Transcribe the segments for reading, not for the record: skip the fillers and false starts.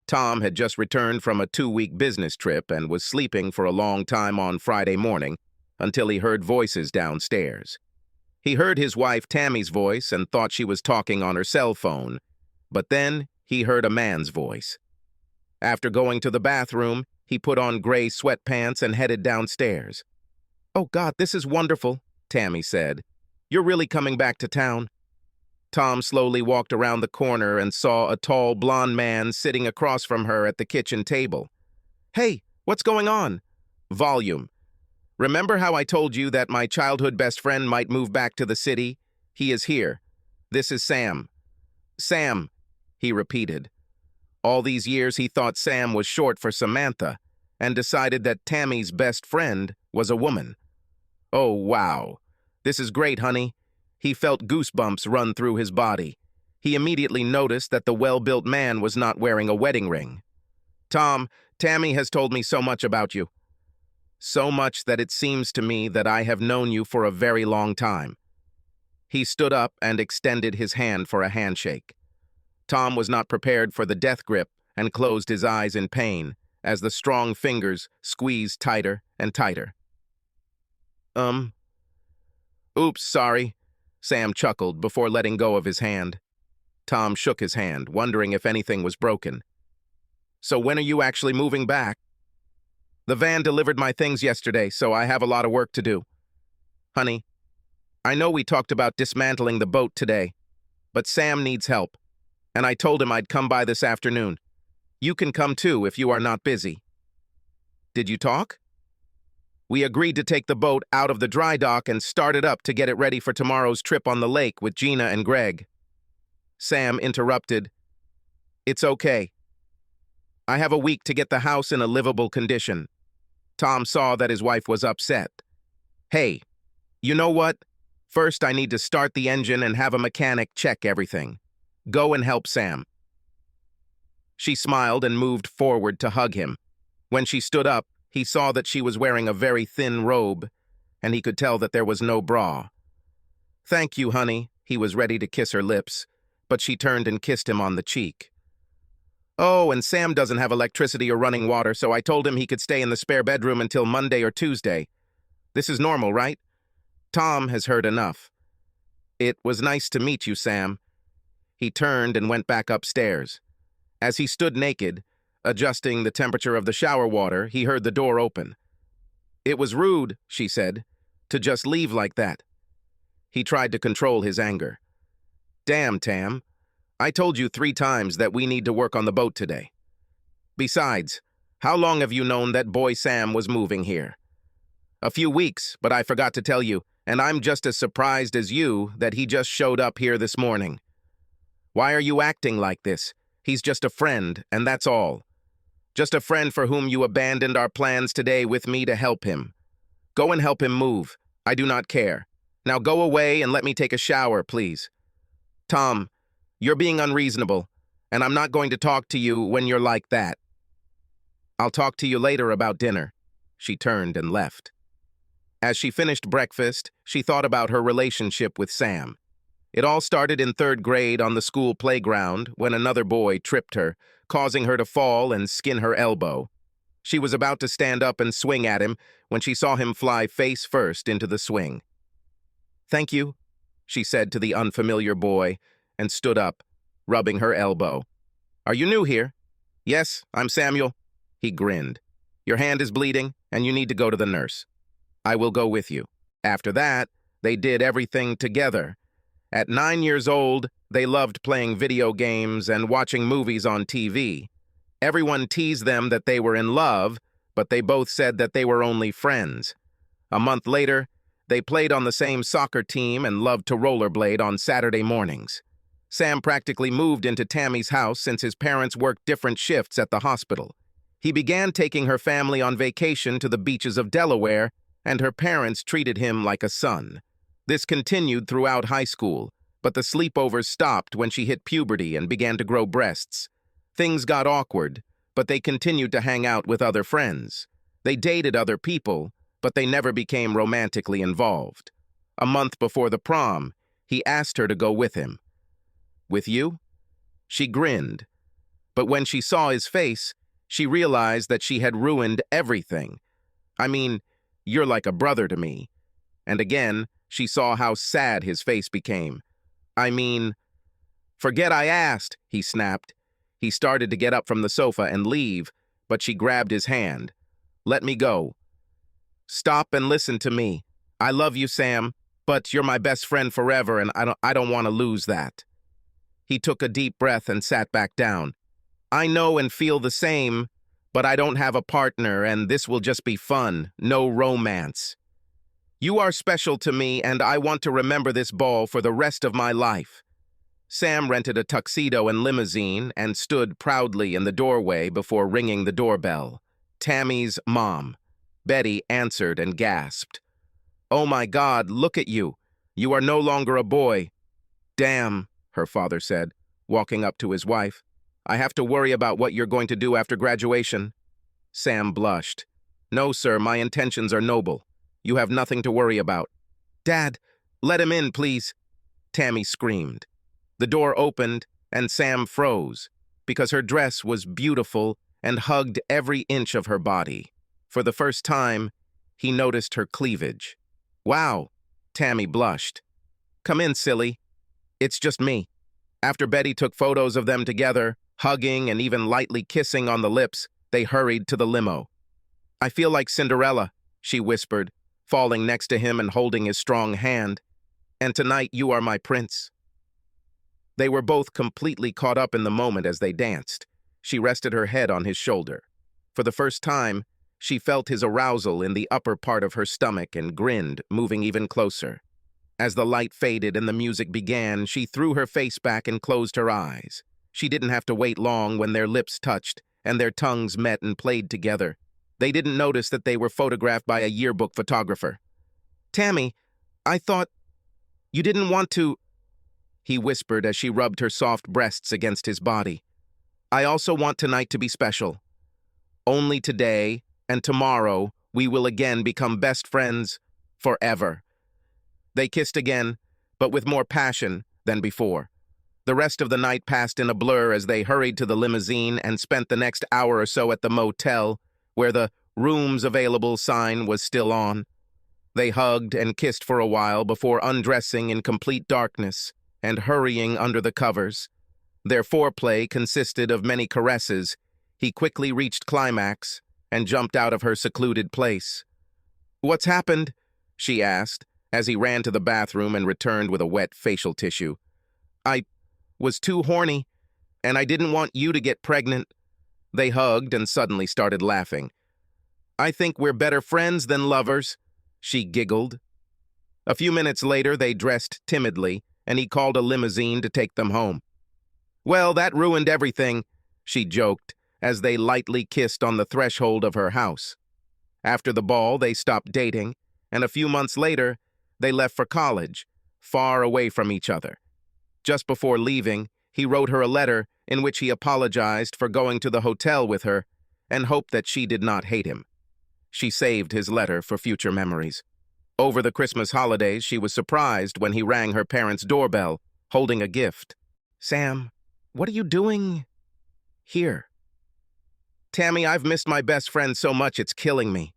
Tom had just returned from a 2-week business trip and was sleeping for a long time on Friday morning until he heard voices downstairs. He heard his wife Tammy's voice and thought she was talking on her cell phone, but then he heard a man's voice. After going to the bathroom, he put on gray sweatpants and headed downstairs. "Oh God, this is wonderful," Tammy said. "You're really coming back to town." Tom slowly walked around the corner and saw a tall, blond man sitting across from her at the kitchen table. "Hey, what's going on?" "Volume. Remember how I told you that my childhood best friend might move back to the city? He is here. This is Sam." "Sam," he repeated. All these years he thought Sam was short for Samantha and decided that Tammy's best friend was a woman. "Oh, wow. This is great, honey." He felt goosebumps run through his body. He immediately noticed that the well-built man was not wearing a wedding ring. "Tom, Tammy has told me so much about you. So much that it seems to me that I have known you for a very long time." He stood up and extended his hand for a handshake. Tom was not prepared for the death grip and closed his eyes in pain as the strong fingers squeezed tighter and tighter. Oops, sorry," Sam chuckled before letting go of his hand. Tom shook his hand, wondering if anything was broken. "So when are you actually moving back?" "The van delivered my things yesterday, so I have a lot of work to do." "Honey, I know we talked about dismantling the boat today, but Sam needs help, and I told him I'd come by this afternoon. You can come too if you are not busy." "Did you talk?" "We agreed to take the boat out of the dry dock and start it up to get it ready for tomorrow's trip on the lake with Gina and Greg." Sam interrupted. "It's okay. I have a week to get the house in a livable condition." Tom saw that his wife was upset. "Hey, you know what? First, I need to start the engine and have a mechanic check everything. Go and help Sam." She smiled and moved forward to hug him. When she stood up, he saw that she was wearing a very thin robe, and he could tell that there was no bra. "Thank you, honey." He was ready to kiss her lips, but she turned and kissed him on the cheek. "Oh, and Sam doesn't have electricity or running water, so I told him he could stay in the spare bedroom until Monday or Tuesday. This is normal, right? Tom has heard enough." "It was nice to meet you, Sam." He turned and went back upstairs. As he stood naked, adjusting the temperature of the shower water, he heard the door open. "It was rude," she said, "to just leave like that." He tried to control his anger. "Damn, Tam. I told you 3 times that we need to work on the boat today. Besides, how long have you known that boy Sam was moving here?" "A few weeks, but I forgot to tell you, and I'm just as surprised as you that he just showed up here this morning." "Why are you acting like this? He's just a friend, and that's all. Just a friend for whom you abandoned our plans today with me to help him. Go and help him move. I do not care. Now go away and let me take a shower, please." "Tom, you're being unreasonable, and I'm not going to talk to you when you're like that." "I'll talk to you later about dinner." She turned and left. As she finished breakfast, she thought about her relationship with Sam. It all started in 3rd grade on the school playground when another boy tripped her, causing her to fall and skin her elbow. She was about to stand up and swing at him when she saw him fly face first into the swing. "Thank you," she said to the unfamiliar boy, and stood up, rubbing her elbow. "Are you new here?" "Yes, I'm Samuel." He grinned. "Your hand is bleeding, and you need to go to the nurse." "I will go with you." After that, they did everything together. At 9 years old, they loved playing video games and watching movies on TV. Everyone teased them that they were in love, but they both said that they were only friends. A month later, they played on the same soccer team and loved to rollerblade on Saturday mornings. Sam practically moved into Tammy's house since his parents worked different shifts at the hospital. He began taking her family on vacation to the beaches of Delaware, and her parents treated him like a son. This continued throughout high school, but the sleepovers stopped when she hit puberty and began to grow breasts. Things got awkward, but they continued to hang out with other friends. They dated other people, but they never became romantically involved. A month before the prom, he asked her to go with him. "With you?" She grinned. But when she saw his face, she realized that she had ruined everything. I mean, you're like a brother to me. And again, she saw how sad his face became. I mean, forget I asked, he snapped. He started to get up from the sofa and leave, but she grabbed his hand. Let me go. Stop and listen to me. I love you, Sam, but you're my best friend forever, and I don't want to lose that. He took a deep breath and sat back down. I know and feel the same, but I don't have a partner, and this will just be fun, no romance. You are special to me, and I want to remember this ball for the rest of my life. Sam rented a tuxedo and limousine and stood proudly in the doorway before ringing the doorbell. Tammy's mom. Betty answered and gasped. Oh my God, look at you. You are no longer a boy. Damn, her father said, walking up to his wife. I have to worry about what you're going to do after graduation. Sam blushed. No, sir, my intentions are noble. You have nothing to worry about. Dad, let him in, please. Tammy screamed. The door opened, and Sam froze, because her dress was beautiful and hugged every inch of her body. For the first time, he noticed her cleavage. Wow, Tammy blushed. Come in, silly. It's just me. After Betty took photos of them together, hugging and even lightly kissing on the lips, they hurried to the limo. I feel like Cinderella, she whispered, falling next to him and holding his strong hand. And tonight you are my prince. They were both completely caught up in the moment as they danced. She rested her head on his shoulder. For the first time, she felt his arousal in the upper part of her stomach and grinned, moving even closer. As the light faded and the music began, she threw her face back and closed her eyes. She didn't have to wait long when their lips touched and their tongues met and played together. They didn't notice that they were photographed by a yearbook photographer. Tammy, I thought you didn't want to, he whispered as she rubbed her soft breasts against his body. I also want tonight to be special. Only today and tomorrow we will again become best friends forever. They kissed again, but with more passion than before. The rest of the night passed in a blur as they hurried to the limousine and spent the next hour or so at the motel, where the rooms available sign was still on. They hugged and kissed for a while before undressing in complete darkness and hurrying under the covers. Their foreplay consisted of many caresses. He quickly reached climax and jumped out of her secluded place. What's happened? She asked, as he ran to the bathroom and returned with a wet facial tissue. I was too horny, and I didn't want you to get pregnant. They hugged and suddenly started laughing. I think we're better friends than lovers, she giggled. A few minutes later, they dressed timidly, and he called a limousine to take them home. Well, that ruined everything, she joked, as they lightly kissed on the threshold of her house. After the ball, they stopped dating, and a few months later, they left for college, far away from each other. Just before leaving, he wrote her a letter in which he apologized for going to the hotel with her and hoped that she did not hate him. She saved his letter for future memories. Over the Christmas holidays, she was surprised when he rang her parents' doorbell, holding a gift. Sam, what are you doing here? Tammy, I've missed my best friend so much it's killing me.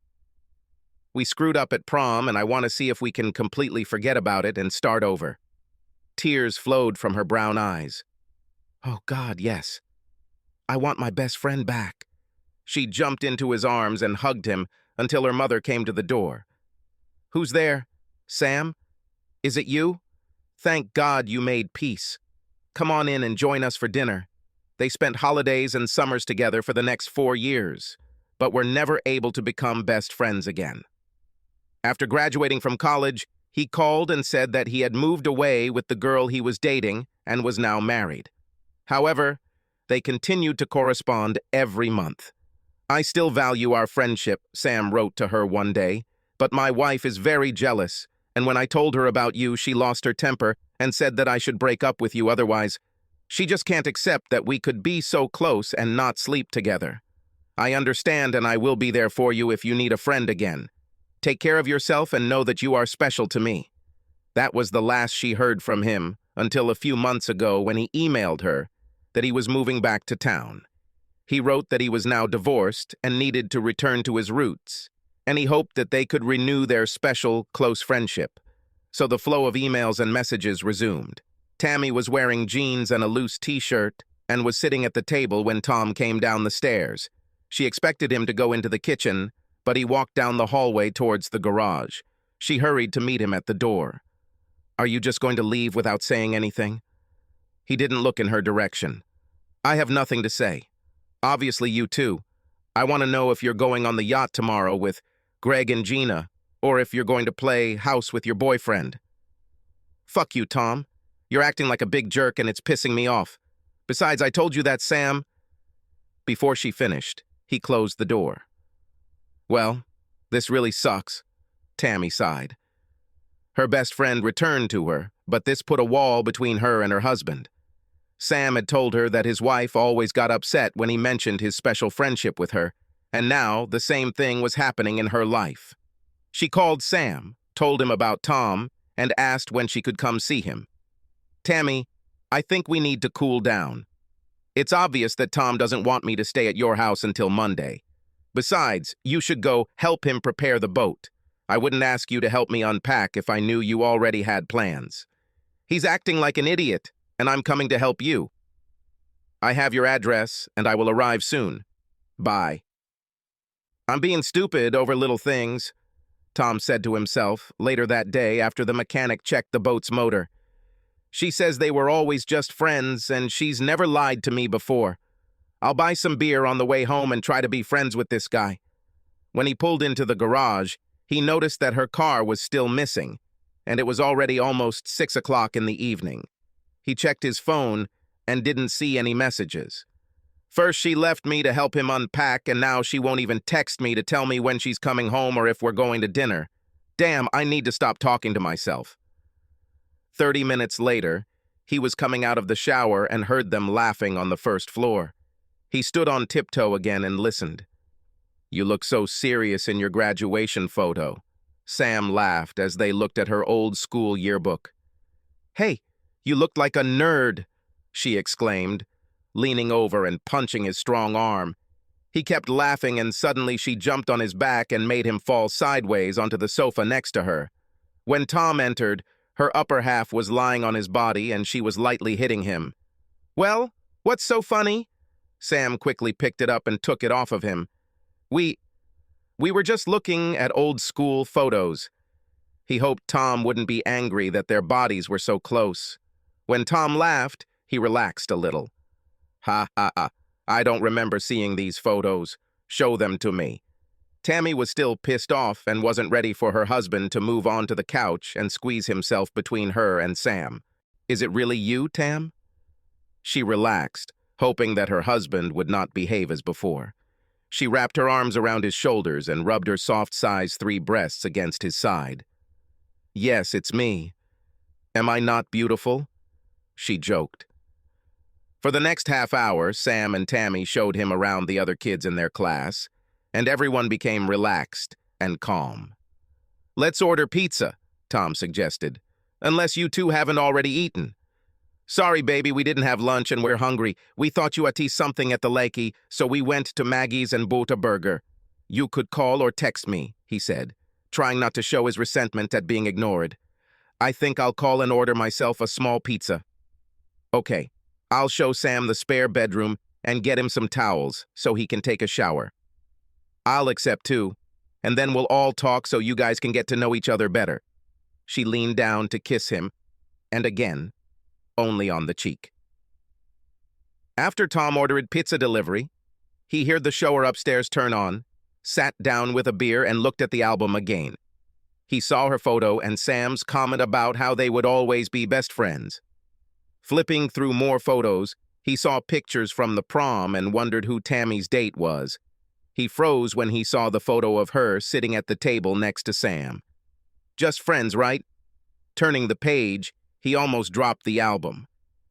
We screwed up at prom, and I want to see if we can completely forget about it and start over. Tears flowed from her brown eyes. Oh, God, yes. I want my best friend back. She jumped into his arms and hugged him until her mother came to the door. Who's there? Sam? Is it you? Thank God you made peace. Come on in and join us for dinner. They spent holidays and summers together for the next 4 years, but were never able to become best friends again. After graduating from college, he called and said that he had moved away with the girl he was dating and was now married. However, they continued to correspond every month. I still value our friendship, Sam wrote to her one day, but my wife is very jealous, and when I told her about you, she lost her temper and said that I should break up with you otherwise. She just can't accept that we could be so close and not sleep together. I understand, and I will be there for you if you need a friend again. Take care of yourself and know that you are special to me. That was the last she heard from him until a few months ago when he emailed her that he was moving back to town. He wrote that he was now divorced and needed to return to his roots, and he hoped that they could renew their special, close friendship. So the flow of emails and messages resumed. Tammy was wearing jeans and a loose t-shirt and was sitting at the table when Tom came down the stairs. She expected him to go into the kitchen, but he walked down the hallway towards the garage. She hurried to meet him at the door. "Are you just going to leave without saying anything?" He didn't look in her direction. "I have nothing to say. Obviously you too. I want to know if you're going on the yacht tomorrow with Greg and Gina, or if you're going to play house with your boyfriend." "Fuck you, Tom. You're acting like a big jerk and it's pissing me off. Besides, I told you that Sam—" Before she finished, he closed the door. "Well, this really sucks," Tammy sighed. Her best friend returned to her, but this put a wall between her and her husband. Sam had told her that his wife always got upset when he mentioned his special friendship with her, and now the same thing was happening in her life. She called Sam, told him about Tom, and asked when she could come see him. "Tammy, I think we need to cool down. It's obvious that Tom doesn't want me to stay at your house until Monday. Besides, you should go help him prepare the boat. I wouldn't ask you to help me unpack if I knew you already had plans. He's acting like an idiot, and I'm coming to help you. I have your address, and I will arrive soon. Bye." "I'm being stupid over little things," Tom said to himself later that day after the mechanic checked the boat's motor. "She says they were always just friends, and she's never lied to me before. I'll buy some beer on the way home and try to be friends with this guy." When he pulled into the garage, he noticed that her car was still missing, and it was already almost 6 o'clock in the evening. He checked his phone and didn't see any messages. First, she left me to help him unpack, and now she won't even text me to tell me when she's coming home or if we're going to dinner. Damn, I need to stop talking to myself. 30 minutes later, he was coming out of the shower and heard them laughing on the first floor. He stood on tiptoe again and listened. "You look so serious in your graduation photo." Sam laughed as they looked at her old school yearbook. "Hey, you looked like a nerd," she exclaimed, leaning over and punching his strong arm. He kept laughing, and suddenly she jumped on his back and made him fall sideways onto the sofa next to her. When Tom entered, her upper half was lying on his body and she was lightly hitting him. "Well, what's so funny?" Sam quickly picked it up and took it off of him. We were just looking at old school photos." He hoped Tom wouldn't be angry that their bodies were so close. When Tom laughed, he relaxed a little. "Ha ha ha, I don't remember seeing these photos. Show them to me." Tammy was still pissed off and wasn't ready for her husband to move on to the couch and squeeze himself between her and Sam. "Is it really you, Tam?" She relaxed, hoping that her husband would not behave as before. She wrapped her arms around his shoulders and rubbed her soft size 3 breasts against his side. "Yes, it's me. Am I not beautiful?" she joked. For the next half hour, Sam and Tammy showed him around the other kids in their class, and everyone became relaxed and calm. "Let's order pizza," Tom suggested, "unless you two haven't already eaten." "Sorry, baby, we didn't have lunch and we're hungry. We thought you had something at the lakey, so we went to Maggie's and bought a burger. You could call or text me," he said, trying not to show his resentment at being ignored. "I think I'll call and order myself a small pizza." "Okay, I'll show Sam the spare bedroom and get him some towels so he can take a shower. I'll accept too, and then we'll all talk so you guys can get to know each other better." She leaned down to kiss him, and again, only on the cheek. After Tom ordered pizza delivery, he heard the shower upstairs turn on, sat down with a beer and looked at the album again. He saw her photo and Sam's comment about how they would always be best friends. Flipping through more photos, he saw pictures from the prom and wondered who Tammy's date was. He froze when he saw the photo of her sitting at the table next to Sam. Just friends, right? Turning the page, he almost dropped the album.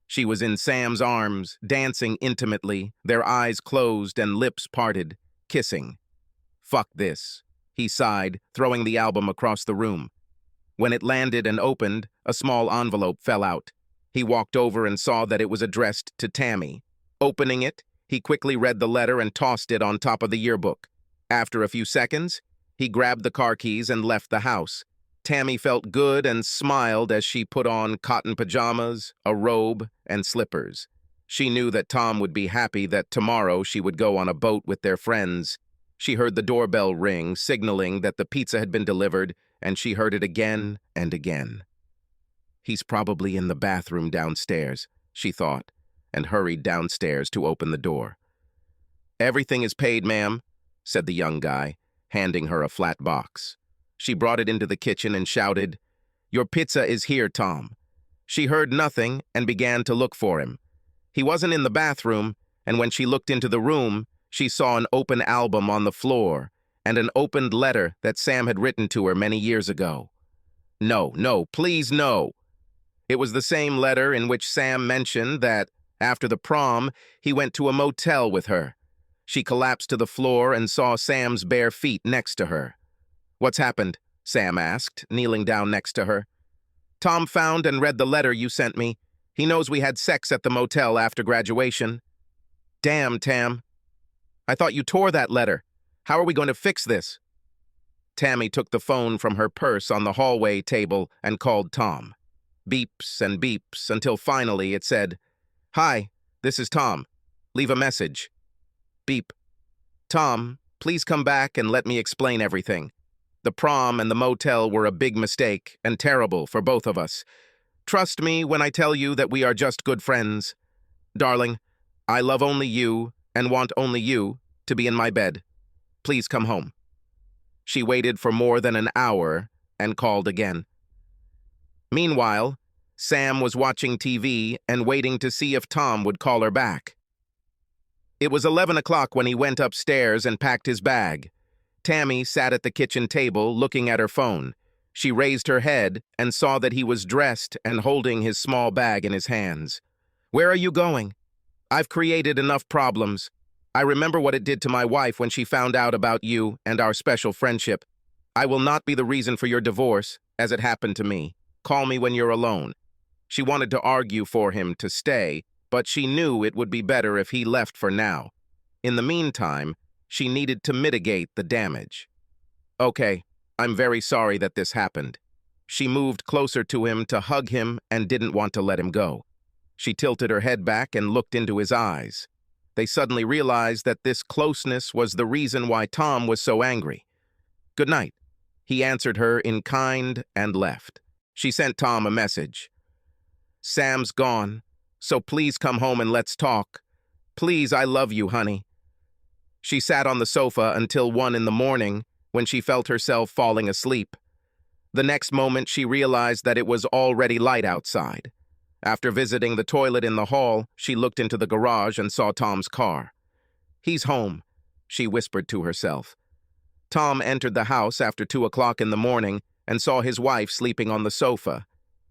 She was in Sam's arms, dancing intimately, their eyes closed and lips parted, kissing. "Fuck this," he sighed, throwing the album across the room. When it landed and opened, a small envelope fell out. He walked over and saw that it was addressed to Tammy. Opening it, He quickly read the letter and tossed it on top of the yearbook. After a few seconds, he grabbed the car keys and left the house. Tammy felt good and smiled as she put on cotton pajamas, a robe, and slippers. She knew that Tom would be happy that tomorrow she would go on a boat with their friends. She heard the doorbell ring, signaling that the pizza had been delivered, and she heard it again and again. He's probably in the bathroom downstairs, she thought, and hurried downstairs to open the door. "Everything is paid, ma'am," said the young guy, handing her a flat box. She brought it into the kitchen and shouted, "Your pizza is here, Tom." She heard nothing and began to look for him. He wasn't in the bathroom, and when she looked into the room, she saw an open album on the floor and an opened letter that Sam had written to her many years ago. No, no, please no. It was the same letter in which Sam mentioned that, after the prom, he went to a motel with her. She collapsed to the floor and saw Sam's bare feet next to her. "What's happened?" Sam asked, kneeling down next to her. "Tom found and read the letter you sent me. He knows we had sex at the motel after graduation." "Damn, Tam. I thought you tore that letter. How are we going to fix this?" Tammy took the phone from her purse on the hallway table and called Tom. Beeps and beeps until finally it said, "Hi, this is Tom. Leave a message." Beep. "Tom, please come back and let me explain everything. The prom and the motel were a big mistake and terrible for both of us. Trust me when I tell you that we are just good friends. Darling, I love only you and want only you to be in my bed. Please come home." She waited for more than an hour and called again. Meanwhile, Sam was watching TV and waiting to see if Tom would call her back. It was 11 o'clock when he went upstairs and packed his bag. Tammy sat at the kitchen table looking at her phone. She raised her head and saw that he was dressed and holding his small bag in his hands. "Where are you going?" "I've created enough problems. I remember what it did to my wife when she found out about you and our special friendship. I will not be the reason for your divorce, as it happened to me. Call me when you're alone." She wanted to argue for him to stay, but she knew it would be better if he left for now. In the meantime, she needed to mitigate the damage. "Okay, I'm very sorry that this happened." She moved closer to him to hug him and didn't want to let him go. She tilted her head back and looked into his eyes. They suddenly realized that this closeness was the reason why Tom was so angry. "Good night," he answered her in kind and left. She sent Tom a message. "Sam's gone, so please come home and let's talk. Please, I love you, honey." She sat on the sofa until 1 in the morning when she felt herself falling asleep. The next moment she realized that it was already light outside. After visiting the toilet in the hall, she looked into the garage and saw Tom's car. "He's home," she whispered to herself. Tom entered the house after 2 o'clock in the morning and saw his wife sleeping on the sofa.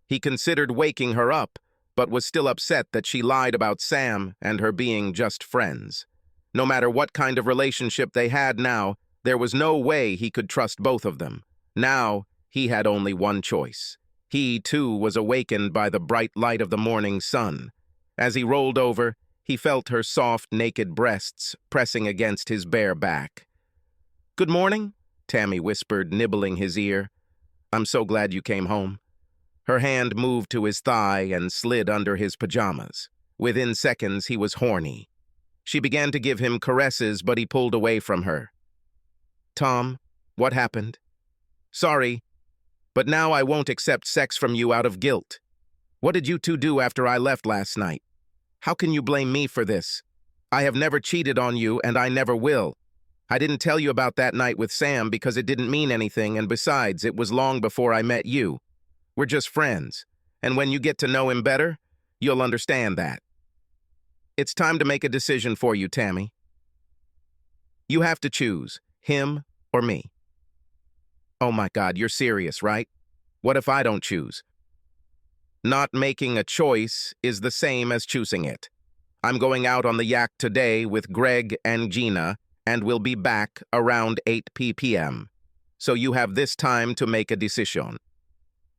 He considered waking her up, but was still upset that she lied about Sam and her being just friends. No matter what kind of relationship they had now, there was no way he could trust both of them. Now, he had only one choice. He, too, was awakened by the bright light of the morning sun. As he rolled over, he felt her soft, naked breasts pressing against his bare back. "Good morning," Tammy whispered, nibbling his ear. "I'm so glad you came home." Her hand moved to his thigh and slid under his pajamas. Within seconds, he was horny. She began to give him caresses, but he pulled away from her. "Tom, what happened?" "Sorry, but now I won't accept sex from you out of guilt. What did you two do after I left last night? How can you blame me for this? I have never cheated on you, and I never will. I didn't tell you about that night with Sam because it didn't mean anything, and besides, it was long before I met you. We're just friends, and when you get to know him better, you'll understand that. It's time to make a decision for you, Tammy. You have to choose, him or me." "Oh my God, you're serious, right? What if I don't choose?" "Not making a choice is the same as choosing it. I'm going out on the yak today with Greg and Gina, and will be back around 8 p.m. So you have this time to make a decision.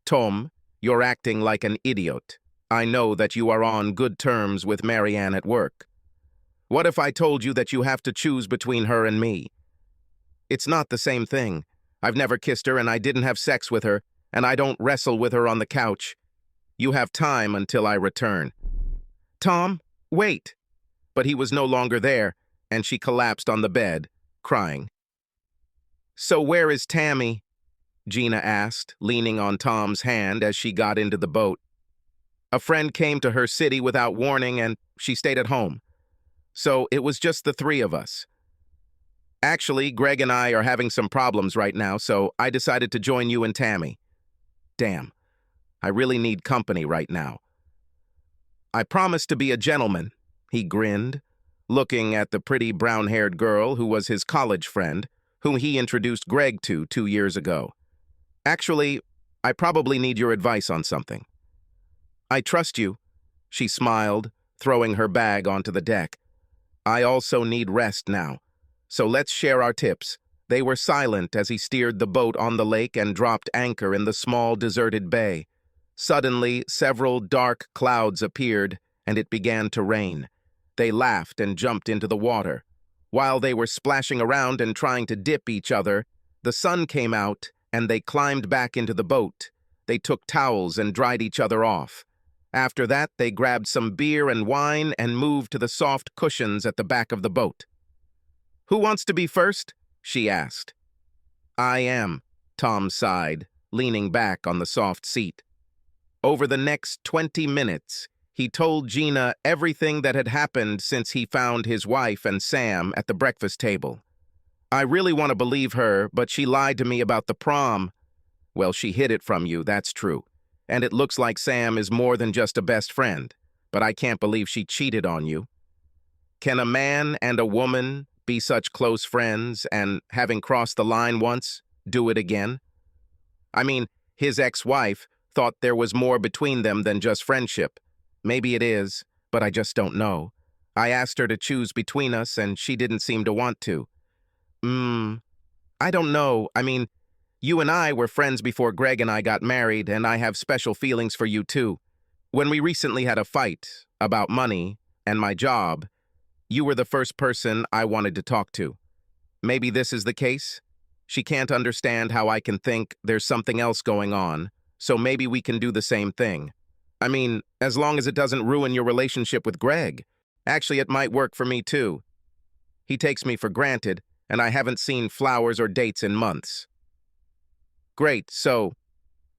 Tom, you're acting like an idiot. I know that you are on good terms with Marianne at work." What if I told you that you have to choose between her and me? It's not the same thing. I've never kissed her and I didn't have sex with her, and I don't wrestle with her on the couch. You have time until I return. Tom, wait! But he was no longer there, and she collapsed on the bed, crying. So where is Tammy? Gina asked, leaning on Tom's hand as she got into the boat. A friend came to her city without warning and she stayed at home. So it was just the three of us. Actually, Greg and I are having some problems right now, so I decided to join you and Tammy. Damn, I really need company right now. I promised to be a gentleman, he grinned, looking at the pretty brown-haired girl who was his college friend, whom he introduced Greg to 2 years ago. Actually, I probably need your advice on something. I trust you, she smiled, throwing her bag onto the deck. I also need rest now, so let's share our tips. They were silent as he steered the boat on the lake and dropped anchor in the small deserted bay. Suddenly, several dark clouds appeared, and it began to rain. They laughed and jumped into the water. While they were splashing around and trying to dip each other, the sun came out, and they climbed back into the boat. They took towels and dried each other off. After that, they grabbed some beer and wine and moved to the soft cushions at the back of the boat. Who wants to be first? She asked. I am, Tom sighed, leaning back on the soft seat. Over the next 20 minutes, he told Gina everything that had happened since he found his wife and Sam at the breakfast table. I really want to believe her, but she lied to me about the prom. Well, she hid it from you, that's true. And it looks like Sam is more than just a best friend, but I can't believe she cheated on you. Can a man and a woman be such close friends and, having crossed the line once, do it again? I mean, his ex-wife thought there was more between them than just friendship. Maybe it is, but I just don't know. I asked her to choose between us, and she didn't seem to want to. I don't know. I mean, you and I were friends before Greg and I got married, and I have special feelings for you too. When we recently had a fight about money and my job, you were the first person I wanted to talk to. Maybe this is the case? She can't understand how I can think there's something else going on, so maybe we can do the same thing. I mean, as long as it doesn't ruin your relationship with Greg. Actually, it might work for me too. He takes me for granted, and I haven't seen flowers or dates in months. Great, so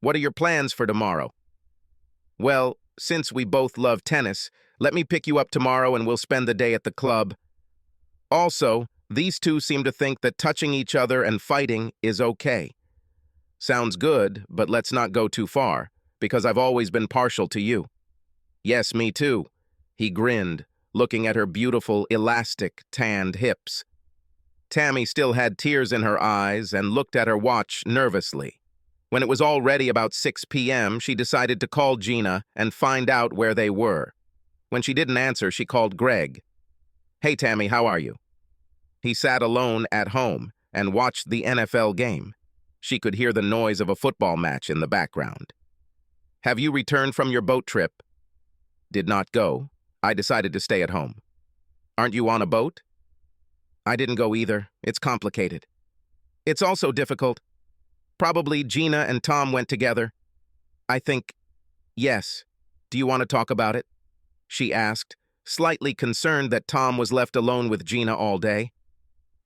what are your plans for tomorrow? Well, since we both love tennis, let me pick you up tomorrow and we'll spend the day at the club. Also, these two seem to think that touching each other and fighting is okay. Sounds good, but let's not go too far, because I've always been partial to you. Yes, me too. He grinned, looking at her beautiful, elastic, tanned hips. Tammy still had tears in her eyes and looked at her watch nervously. When it was already about 6 p.m., she decided to call Gina and find out where they were. When she didn't answer, she called Greg. Hey, Tammy, how are you? He sat alone at home and watched the NFL game. She could hear the noise of a football match in the background. Have you returned from your boat trip? Did not go. I decided to stay at home. Aren't you on a boat? I didn't go either. It's complicated. It's also difficult. Probably Gina and Tom went together. I think, yes. Do you want to talk about it? She asked, slightly concerned that Tom was left alone with Gina all day.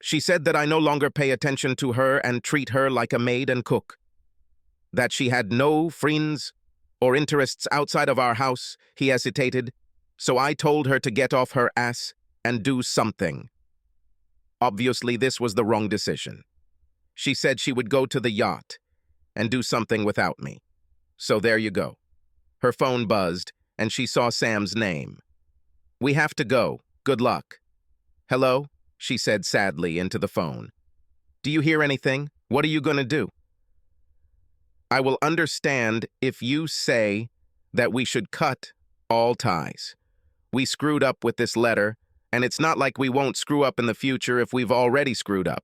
She said that I no longer pay attention to her and treat her like a maid and cook. That she had no friends or interests outside of our house, he hesitated, so I told her to get off her ass and do something. Obviously, this was the wrong decision. She said she would go to the yacht and do something without me. So there you go. Her phone buzzed, and she saw Sam's name. We have to go. Good luck. Hello? She said sadly into the phone. Do you hear anything? What are you going to do? I will understand if you say that we should cut all ties. We screwed up with this letter, and it's not like we won't screw up in the future if we've already screwed up.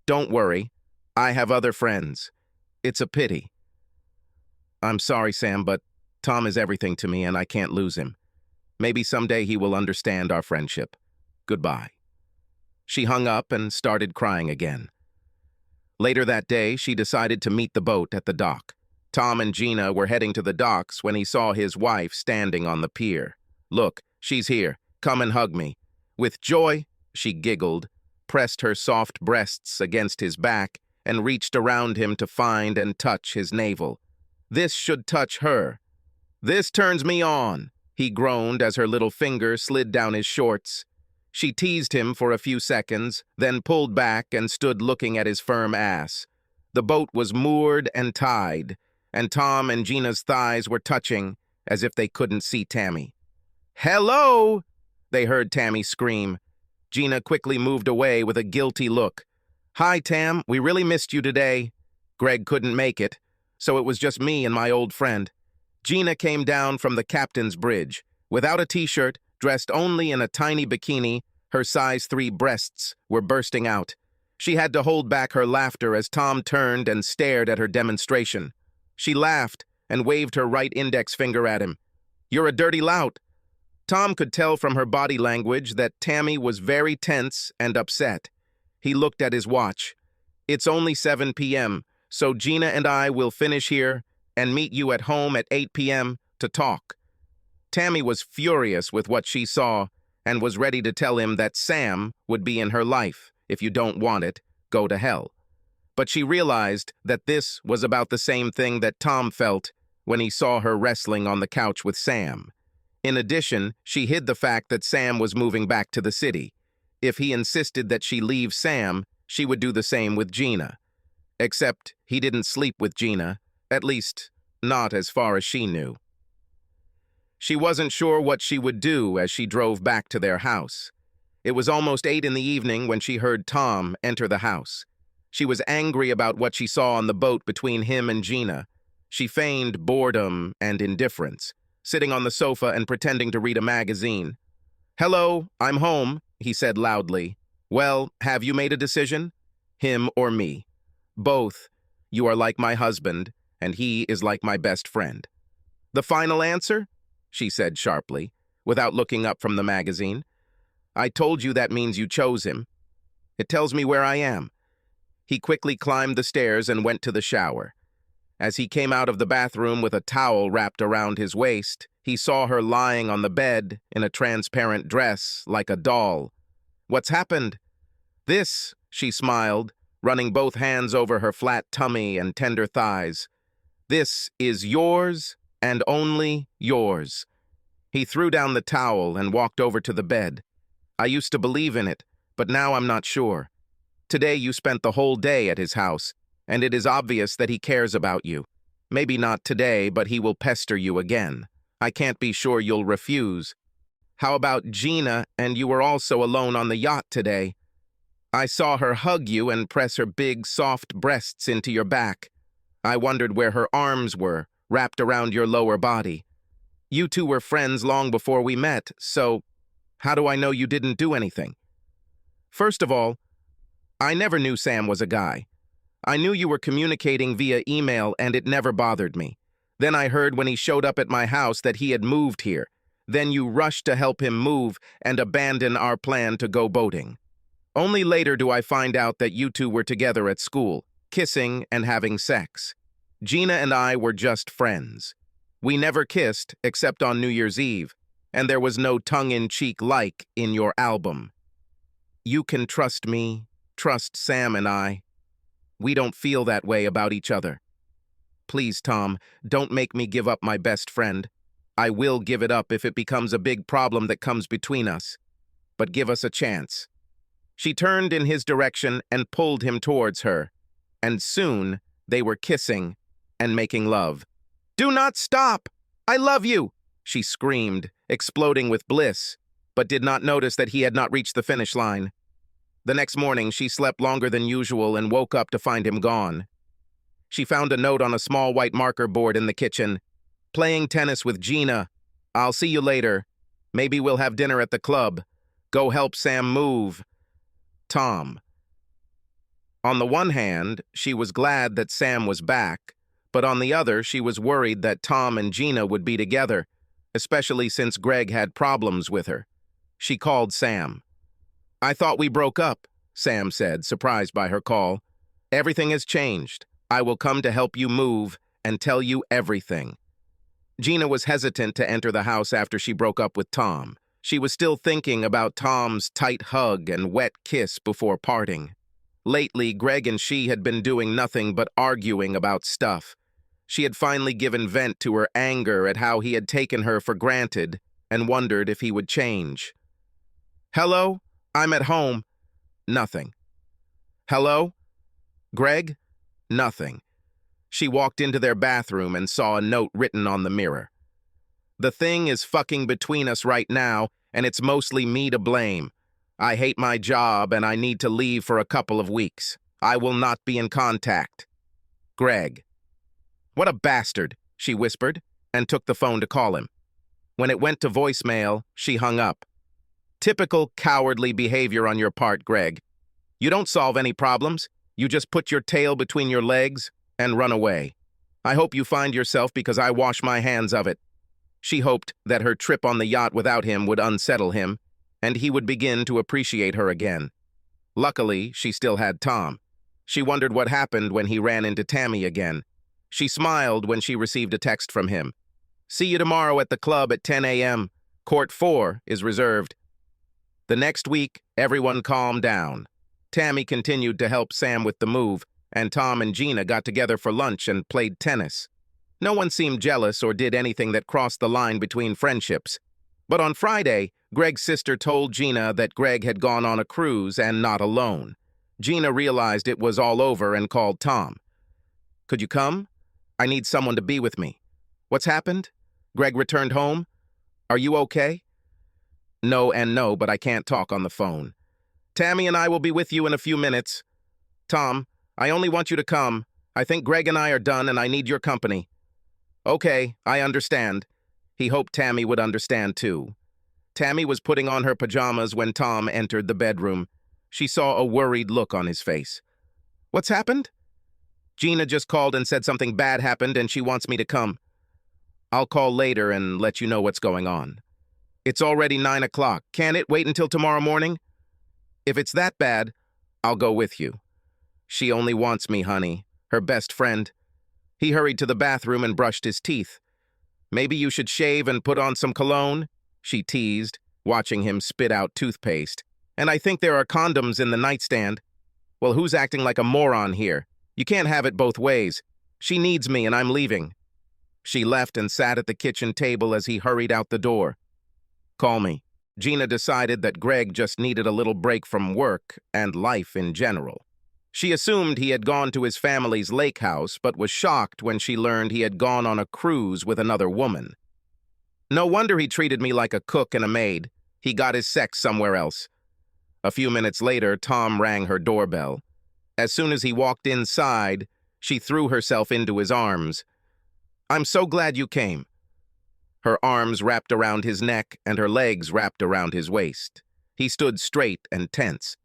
Don't worry. I have other friends. It's a pity. I'm sorry, Sam, but Tom is everything to me and I can't lose him. Maybe someday he will understand our friendship. Goodbye." She hung up and started crying again. Later that day, she decided to meet the boat at the dock. Tom and Gina were heading to the docks when he saw his wife standing on the pier. "Look, she's here. Come and hug me." With joy, she giggled, pressed her soft breasts against his back, and reached around him to find and touch his navel. This should touch her. "This turns me on," he groaned as her little finger slid down his shorts. She teased him for a few seconds, then pulled back and stood looking at his firm ass. The boat was moored and tied, and Tom and Gina's thighs were touching as if they couldn't see Tammy. "Hello!" they heard Tammy scream. Gina quickly moved away with a guilty look. "Hi, Tam, we really missed you today. Greg couldn't make it, so it was just me and my old friend." Gina came down from the captain's bridge. Without a t-shirt, dressed only in a tiny bikini, her size 3 breasts were bursting out. She had to hold back her laughter as Tom turned and stared at her demonstration. She laughed and waved her right index finger at him. "You're a dirty lout." Tom could tell from her body language that Tammy was very tense and upset. He looked at his watch. "It's only 7 p.m., so Gina and I will finish here and meet you at home at 8 p.m. to talk." Tammy was furious with what she saw and was ready to tell him that Sam would be in her life. If you don't want it, go to hell. But she realized that this was about the same thing that Tom felt when he saw her wrestling on the couch with Sam. In addition, she hid the fact that Sam was moving back to the city. If he insisted that she leave Sam, she would do the same with Gina. Except he didn't sleep with Gina, at least not as far as she knew. She wasn't sure what she would do as she drove back to their house. It was almost 8 in the evening when she heard Tom enter the house. She was angry about what she saw on the boat between him and Gina. She feigned boredom and indifference, sitting on the sofa and pretending to read a magazine. "Hello, I'm home," he said loudly. "Well, have you made a decision? Him or me? Both. You are like my husband, and he is like my best friend." "The final answer?" she said sharply, without looking up from the magazine. "I told you that means you chose him. It tells me where I am." He quickly climbed the stairs and went to the shower. As he came out of the bathroom with a towel wrapped around his waist, he saw her lying on the bed in a transparent dress like a doll. "What's happened?" "This," she smiled, running both hands over her flat tummy and tender thighs. "This is yours and only yours." He threw down the towel and walked over to the bed. "I used to believe in it, but now I'm not sure. Today you spent the whole day at his house, and it is obvious that he cares about you. Maybe not today, but he will pester you again. I can't be sure you'll refuse. How about Gina and you were also alone on the yacht today? I saw her hug you and press her big, soft breasts into your back. I wondered where her arms were, wrapped around your lower body. You two were friends long before we met, so how do I know you didn't do anything? First of all, I never knew Sam was a guy. I knew you were communicating via email and it never bothered me. Then I heard when he showed up at my house that he had moved here. Then you rushed to help him move and abandon our plan to go boating. Only later do I find out that you two were together at school, kissing and having sex. Gina and I were just friends. We never kissed except on New Year's Eve, and there was no tongue-in-cheek like in your album. You can trust me, trust Sam and I. We don't feel that way about each other. Please, Tom, don't make me give up my best friend. I will give it up if it becomes a big problem that comes between us. But give us a chance." She turned in his direction and pulled him towards her, and soon they were kissing and making love. "Do not stop! I love you!" she screamed, exploding with bliss, but did not notice that he had not reached the finish line. The next morning, she slept longer than usual and woke up to find him gone. She found a note on a small white marker board in the kitchen. "Playing tennis with Gina. I'll see you later. Maybe we'll have dinner at the club. Go help Sam move. Tom." On the one hand, she was glad that Sam was back, but on the other, she was worried that Tom and Gina would be together, especially since Greg had problems with her. She called Sam. I thought we broke up, Sam said, surprised by her call. Everything has changed. I will come to help you move and tell you everything. Gina was hesitant to enter the house after she broke up with Tom. She was still thinking about Tom's tight hug and wet kiss before parting. Lately, Greg and she had been doing nothing but arguing about stuff. She had finally given vent to her anger at how he had taken her for granted and wondered if he would change. Hello? I'm at home. Nothing. Hello? Greg? Nothing. She walked into their bathroom and saw a note written on the mirror. The thing is fucking between us right now, and it's mostly me to blame. I hate my job and I need to leave for a couple of weeks. I will not be in contact. Greg. What a bastard, she whispered, and took the phone to call him. When it went to voicemail, she hung up. Typical cowardly behavior on your part, Greg. You don't solve any problems. You just put your tail between your legs and run away. I hope you find yourself because I wash my hands of it. She hoped that her trip on the yacht without him would unsettle him, and he would begin to appreciate her again. Luckily, she still had Tom. She wondered what happened when he ran into Tammy again. She smiled when she received a text from him. See you tomorrow at the club at 10 a.m. Court 4 is reserved. The next week, everyone calmed down. Tammy continued to help Sam with the move, and Tom and Gina got together for lunch and played tennis. No one seemed jealous or did anything that crossed the line between friendships. But on Friday, Greg's sister told Gina that Greg had gone on a cruise and not alone. Gina realized it was all over and called Tom. Could you come? I need someone to be with me. What's happened? Greg returned home? Are you okay? No and no, but I can't talk on the phone. Tammy and I will be with you in a few minutes. Tom, I only want you to come. I think Greg and I are done and I need your company. Okay, I understand. He hoped Tammy would understand too. Tammy was putting on her pajamas when Tom entered the bedroom. She saw a worried look on his face. What's happened? Gina just called and said something bad happened and she wants me to come. I'll call later and let you know what's going on. It's already 9 o'clock. Can it wait until tomorrow morning? If it's that bad, I'll go with you. She only wants me, honey, her best friend. He hurried to the bathroom and brushed his teeth. Maybe you should shave and put on some cologne, she teased, watching him spit out toothpaste. And I think there are condoms in the nightstand. Well, who's acting like a moron here? You can't have it both ways. She needs me and I'm leaving. She left and sat at the kitchen table as he hurried out the door. Call me. Gina decided that Greg just needed a little break from work and life in general. She assumed he had gone to his family's lake house, but was shocked when she learned he had gone on a cruise with another woman. No wonder he treated me like a cook and a maid. He got his sex somewhere else. A few minutes later, Tom rang her doorbell. As soon as he walked inside, she threw herself into his arms. I'm so glad you came. Her arms wrapped around his neck and her legs wrapped around his waist. He stood straight and tense.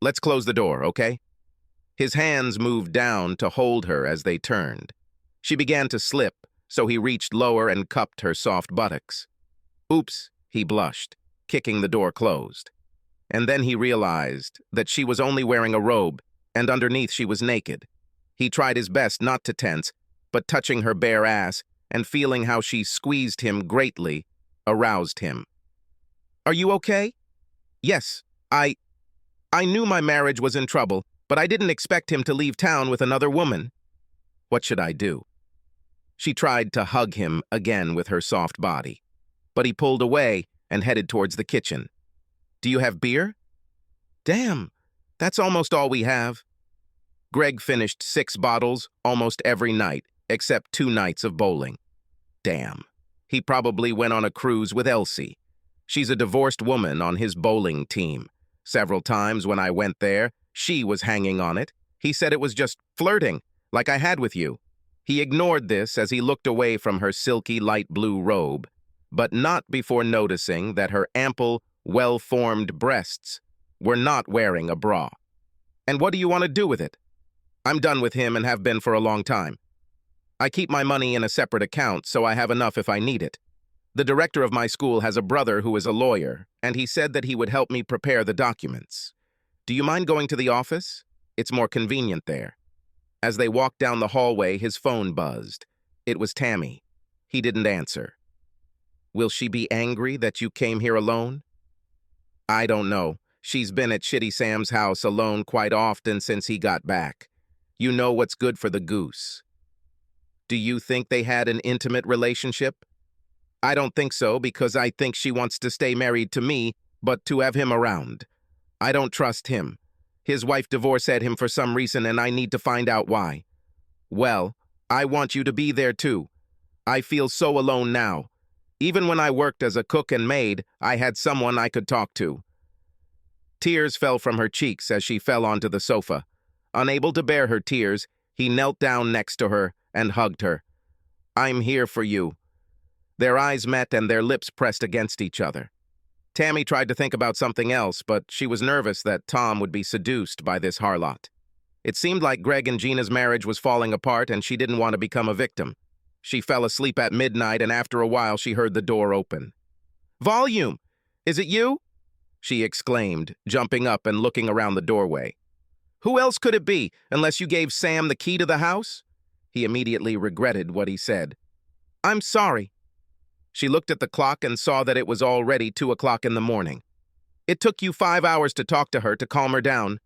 Let's close the door, okay? His hands moved down to hold her as they turned. She began to slip, so he reached lower and cupped her soft buttocks. Oops, he blushed, kicking the door closed. And then he realized that she was only wearing a robe, and underneath she was naked. He tried his best not to tense, but touching her bare ass and feeling how she squeezed him greatly aroused him. Are you okay? Yes, I knew my marriage was in trouble, but I didn't expect him to leave town with another woman. What should I do? She tried to hug him again with her soft body, but he pulled away and headed towards the kitchen. Do you have beer? Damn, that's almost all we have. Greg finished 6 bottles almost every night, except 2 nights of bowling. Damn, he probably went on a cruise with Elsie. She's a divorced woman on his bowling team. Several times when I went there, she was hanging on it. He said it was just flirting, like I had with you. He ignored this as he looked away from her silky light blue robe, but not before noticing that her ample, well-formed breasts were not wearing a bra. And what do you want to do with it? I'm done with him and have been for a long time. I keep my money in a separate account, so I have enough if I need it. The director of my school has a brother who is a lawyer, and he said that he would help me prepare the documents. Do you mind going to the office? It's more convenient there. As they walked down the hallway, his phone buzzed. It was Tammy. He didn't answer. Will she be angry that you came here alone? I don't know. She's been at Shitty Sam's house alone quite often since he got back. You know what's good for the goose. Do you think they had an intimate relationship? I don't think so, because I think she wants to stay married to me, but to have him around. I don't trust him. His wife divorced him for some reason, and I need to find out why. Well, I want you to be there too. I feel so alone now. Even when I worked as a cook and maid, I had someone I could talk to. Tears fell from her cheeks as she fell onto the sofa. Unable to bear her tears, he knelt down next to her and hugged her. I'm here for you. Their eyes met and their lips pressed against each other. Tammy tried to think about something else, but she was nervous that Tom would be seduced by this harlot. It seemed like Greg and Gina's marriage was falling apart, and she didn't want to become a victim. She fell asleep at midnight, and after a while she heard the door open. "Volume! Is it you?" she exclaimed, jumping up and looking around the doorway. "Who else could it be, unless you gave Sam the key to the house?" He immediately regretted what he said. "I'm sorry." She looked at the clock and saw that it was already 2 o'clock in the morning. "It took you 5 hours to talk to her to calm her down.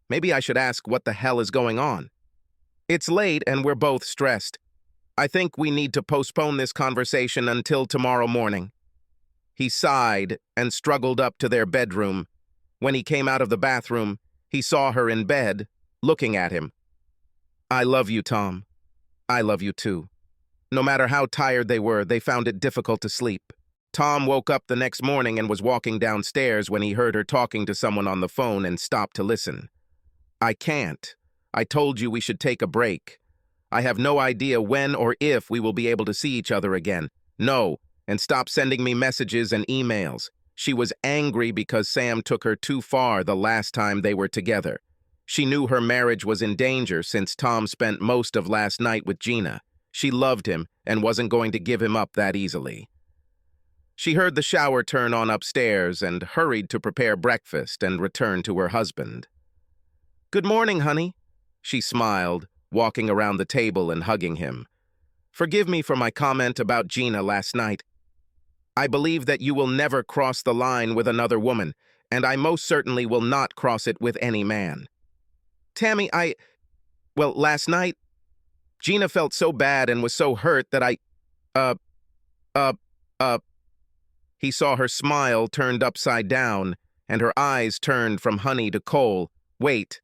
Maybe I should ask what the hell is going on. It's late and we're both stressed. I think we need to postpone this conversation until tomorrow morning." He sighed and struggled up to their bedroom. When he came out of the bathroom, he saw her in bed, looking at him. "I love you, Tom. I love you too." No matter how tired they were, they found it difficult to sleep. Tom woke up the next morning and was walking downstairs when he heard her talking to someone on the phone and stopped to listen. "I can't. I told you we should take a break. I have no idea when or if we will be able to see each other again. No, and stop sending me messages and emails." She was angry because Sam took her too far the last time they were together. She knew her marriage was in danger since Tom spent most of last night with Gina. She loved him and wasn't going to give him up that easily. She heard the shower turn on upstairs and hurried to prepare breakfast and return to her husband. "Good morning, honey," she smiled, walking around the table and hugging him. "Forgive me for my comment about Gina last night. I believe that you will never cross the line with another woman, and I most certainly will not cross it with any man. Tammy, last night, Gina felt so bad and was so hurt that He saw her smile turned upside down, and her eyes turned from honey to coal. "Wait.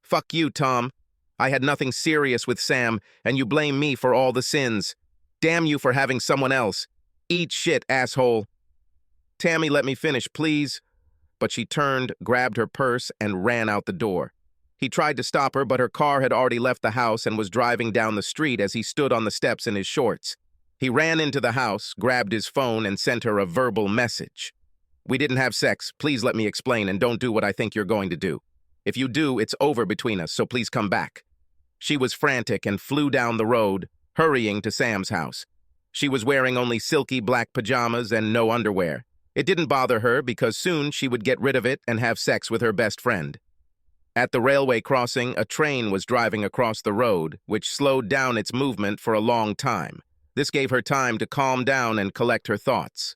Fuck you, Tom. I had nothing serious with Sam, and you blame me for all the sins. Damn you for having someone else. Eat shit, asshole." "Tammy, let me finish, please." But she turned, grabbed her purse, and ran out the door. He tried to stop her, but her car had already left the house and was driving down the street as he stood on the steps in his shorts. He ran into the house, grabbed his phone, and sent her a verbal message. "We didn't have sex. Please let me explain, and don't do what I think you're going to do. If you do, it's over between us, so please come back." She was frantic and flew down the road, hurrying to Sam's house. She was wearing only silky black pajamas and no underwear. It didn't bother her because soon she would get rid of it and have sex with her best friend. At the railway crossing, a train was driving across the road, which slowed down its movement for a long time. This gave her time to calm down and collect her thoughts.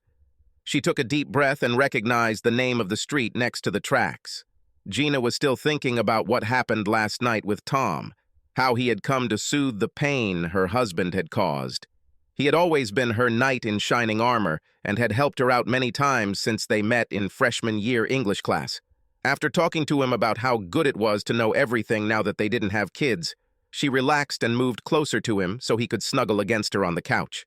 She took a deep breath and recognized the name of the street next to the tracks. Gina was still thinking about what happened last night with Tom, how he had come to soothe the pain her husband had caused. He had always been her knight in shining armor and had helped her out many times since they met in freshman year English class. After talking to him about how good it was to know everything now that they didn't have kids, she relaxed and moved closer to him so he could snuggle against her on the couch.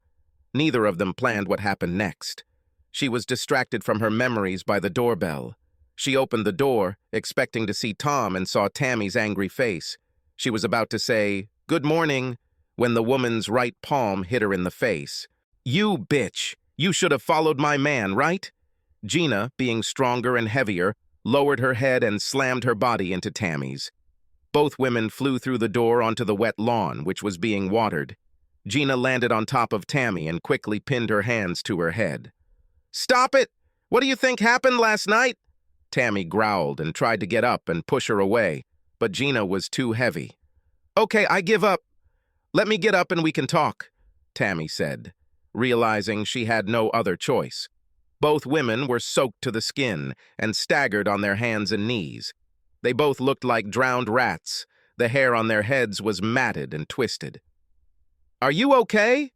Neither of them planned what happened next. She was distracted from her memories by the doorbell. She opened the door, expecting to see Tom, and saw Tammy's angry face. She was about to say, "Good morning," when the woman's right palm hit her in the face. "You bitch! You should have followed my man, right?" Gina, being stronger and heavier, lowered her head and slammed her body into Tammy's. Both women flew through the door onto the wet lawn, which was being watered. Gina landed on top of Tammy and quickly pinned her hands to her head. "Stop it! What do you think happened last night?" Tammy growled and tried to get up and push her away, but Gina was too heavy. "Okay, I give up. Let me get up and we can talk," Tammy said, realizing she had no other choice. Both women were soaked to the skin and staggered on their hands and knees. They both looked like drowned rats. The hair on their heads was matted and twisted. "Are you okay?"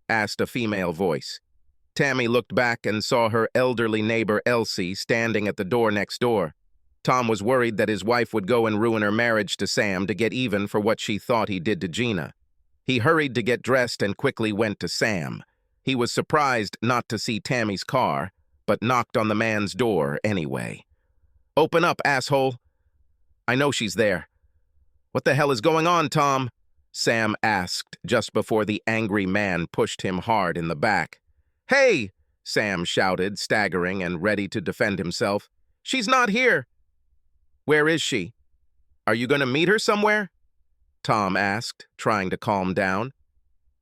asked a female voice. Tammy looked back and saw her elderly neighbor Elsie standing at the door next door. Tom was worried that his wife would go and ruin her marriage to Sam to get even for what she thought he did to Gina. He hurried to get dressed and quickly went to Sam. He was surprised not to see Tammy's car, but knocked on the man's door anyway. "Open up, asshole." "I know she's there." "What the hell is going on, Tom?" Sam asked just before the angry man pushed him hard in the back. "Hey!" Sam shouted, staggering and ready to defend himself. "She's not here." "Where is she? Are you going to meet her somewhere?" Tom asked, trying to calm down.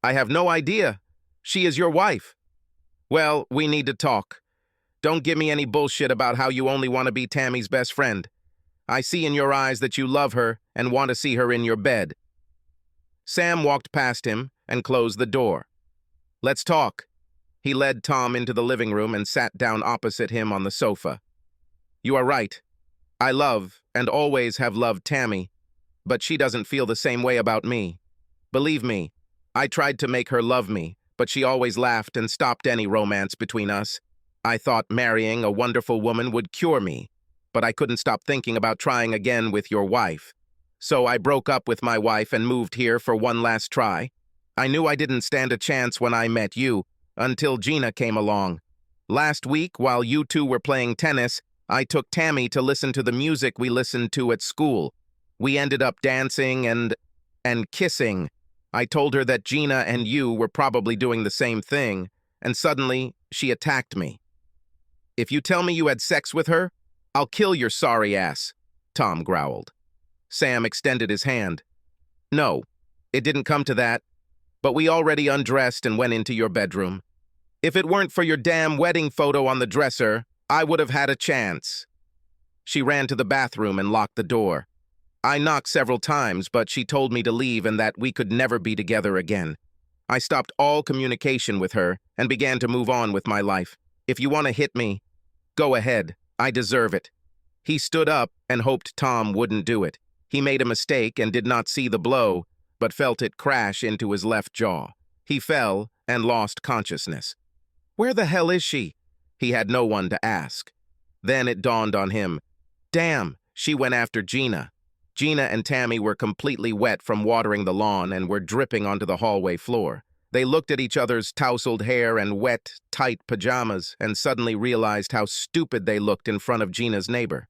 "I have no idea. She is your wife." "Well, we need to talk. Don't give me any bullshit about how you only want to be Tammy's best friend. I see in your eyes that you love her and want to see her in your bed." Sam walked past him and closed the door. "Let's talk." He led Tom into the living room and sat down opposite him on the sofa. "You are right. I love and always have loved Tammy, but she doesn't feel the same way about me. Believe me, I tried to make her love me, but she always laughed and stopped any romance between us. I thought marrying a wonderful woman would cure me, but I couldn't stop thinking about trying again with your wife. So I broke up with my wife and moved here for one last try. I knew I didn't stand a chance when I met you, until Gina came along. Last week, while you two were playing tennis, I took Tammy to listen to the music we listened to at school. We ended up dancing and kissing. I told her that Gina and you were probably doing the same thing, and suddenly she attacked me. "If you tell me you had sex with her, I'll kill your sorry ass," Tom growled. Sam extended his hand. "No, it didn't come to that, but we already undressed and went into your bedroom. If it weren't for your damn wedding photo on the dresser, I would have had a chance." She ran to the bathroom and locked the door. I knocked several times, but she told me to leave and that we could never be together again. I stopped all communication with her and began to move on with my life. If you want to hit me, go ahead. I deserve it. He stood up and hoped Tom wouldn't do it. He made a mistake and did not see the blow, but felt it crash into his left jaw. He fell and lost consciousness. Where the hell is she? He had no one to ask. Then it dawned on him. Damn, she went after Gina. Gina and Tammy were completely wet from watering the lawn and were dripping onto the hallway floor. They looked at each other's tousled hair and wet, tight pajamas and suddenly realized how stupid they looked in front of Gina's neighbor.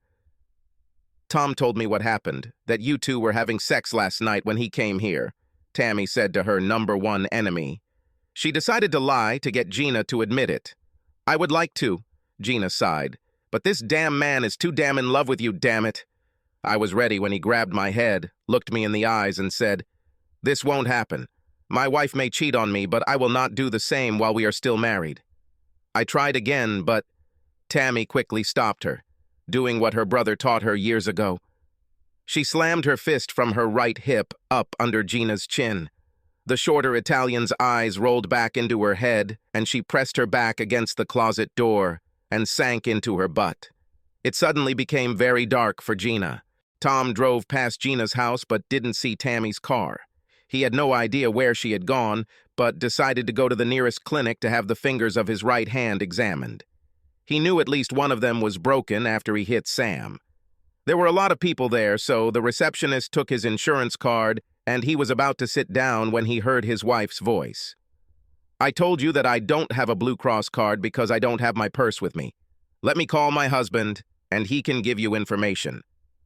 Tom told me what happened, that you two were having sex last night when he came here, Tammy said to her number one enemy. She decided to lie to get Gina to admit it. I would like to, Gina sighed, but this damn man is too damn in love with you, damn it. I was ready when he grabbed my head, looked me in the eyes and said, this won't happen. My wife may cheat on me, but I will not do the same while we are still married. I tried again, but Tammy quickly stopped her, doing what her brother taught her years ago. She slammed her fist from her right hip up under Gina's chin. The shorter Italian's eyes rolled back into her head, and she pressed her back against the closet door and sank into her butt. It suddenly became very dark for Gina. Tom drove past Gina's house but didn't see Tammy's car. He had no idea where she had gone, but decided to go to the nearest clinic to have the fingers of his right hand examined. He knew at least one of them was broken after he hit Sam. There were a lot of people there, so the receptionist took his insurance card, and he was about to sit down when he heard his wife's voice. I told you that I don't have a Blue Cross card because I don't have my purse with me. Let me call my husband, and he can give you information.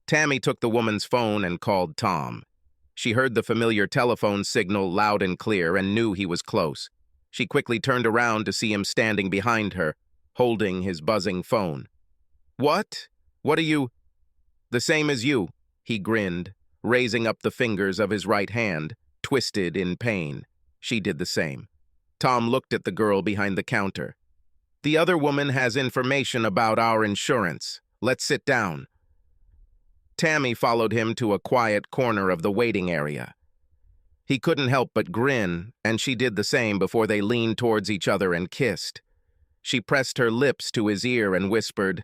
Tammy took the woman's phone and called Tom. She heard the familiar telephone signal loud and clear and knew he was close. She quickly turned around to see him standing behind her, holding his buzzing phone. What? What are you? The same as you, he grinned, raising up the fingers of his right hand, twisted in pain. She did the same. Tom looked at the girl behind the counter. The other woman has information about our insurance. Let's sit down. Tammy followed him to a quiet corner of the waiting area. He couldn't help but grin, and she did the same before they leaned towards each other and kissed. She pressed her lips to his ear and whispered,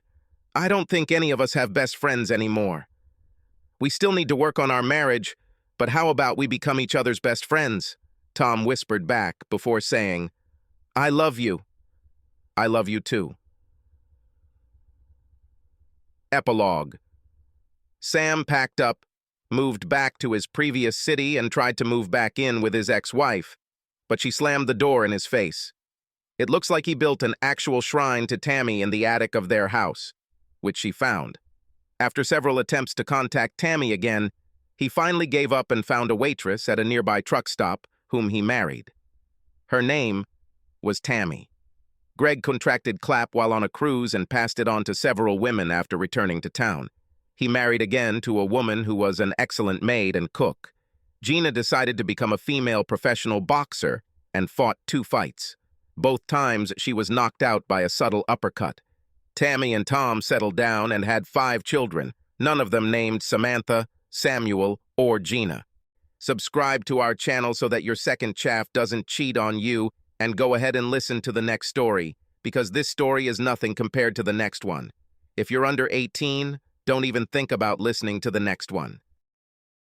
"I don't think any of us have best friends anymore. We still need to work on our marriage, but how about we become each other's best friends?" Tom whispered back before saying, "I love you. I love you too." Epilogue. Sam packed up, moved back to his previous city, and tried to move back in with his ex-wife, but she slammed the door in his face. It looks like he built an actual shrine to Tammy in the attic of their house, which she found. After several attempts to contact Tammy again, he finally gave up and found a waitress at a nearby truck stop whom he married. Her name was Tammy. Greg contracted CLAP while on a cruise and passed it on to several women after returning to town. He married again to a woman who was an excellent maid and cook. Gina decided to become a female professional boxer and fought 2 fights. Both times she was knocked out by a subtle uppercut. Tammy and Tom settled down and had 5 children, none of them named Samantha, Samuel, or Gina. Subscribe to our channel so that your second chaff doesn't cheat on you, and go ahead and listen to the next story, because this story is nothing compared to the next one. If you're under 18, don't even think about listening to the next one.